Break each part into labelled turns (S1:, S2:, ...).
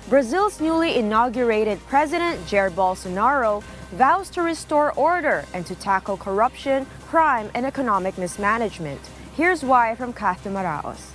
S1: Brazil's newly inaugurated President Jair Bolsonaro vows to restore order and to tackle corruption, crime, and economic mismanagement. Here's why from Cathy Maraos.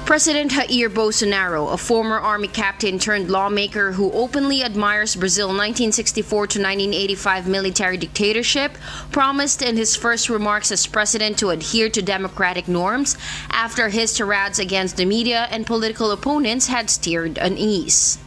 S2: President Jair Bolsonaro, a former army captain turned lawmaker who openly admires Brazil's 1964 to 1985 military dictatorship, promised in his first remarks as president to adhere to democratic norms after his tirades against the media and political opponents had stirred unease.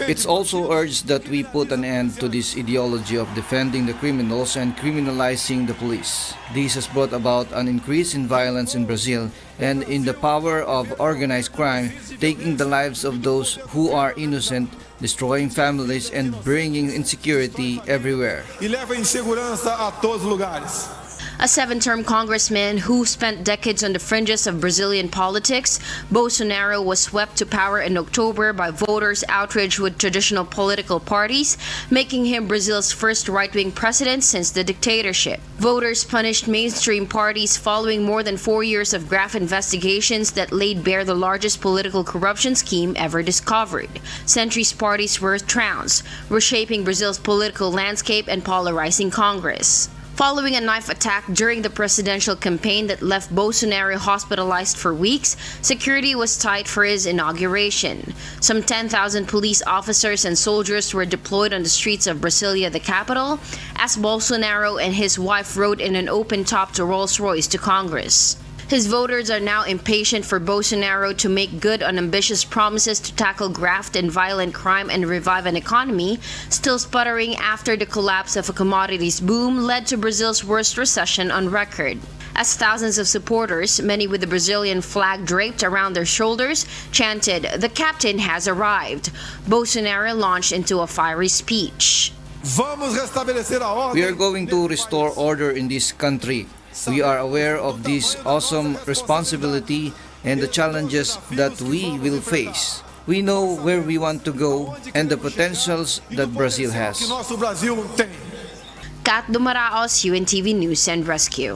S3: It's also urged that we put an end to this ideology of defending the criminals and criminalizing the police. This has brought about an increase in violence in Brazil and in the power of organized crime, taking the lives of those who are innocent, destroying families, and bringing insecurity everywhere.
S2: A seven-term congressman who spent decades on the fringes of Brazilian politics, Bolsonaro was swept to power in October by voters outraged with traditional political parties, making him Brazil's first right-wing president since the dictatorship. Voters punished mainstream parties following more than 4 years of grave investigations that laid bare the largest political corruption scheme ever discovered. Centrist parties were trounced, reshaping Brazil's political landscape and polarizing Congress. Following a knife attack during the presidential campaign that left Bolsonaro hospitalized for weeks, security was tight for his inauguration. Some 10,000 police officers and soldiers were deployed on the streets of Brasilia, the capital, as Bolsonaro and his wife rode in an open-topped Rolls-Royce to Congress. His voters are now impatient for Bolsonaro to make good on ambitious promises to tackle graft and violent crime and revive an economy still sputtering after the collapse of a commodities boom led to Brazil's worst recession on record. As thousands of supporters, many with the Brazilian flag draped around their shoulders, chanted, "The captain has arrived," Bolsonaro launched into a fiery speech.
S3: We are going to restore order in this country. We are aware of this awesome responsibility and the challenges that we will face. We know where we want to go and the potentials that Brazil has.
S2: Kat Dumaraos, UNTV News and Rescue.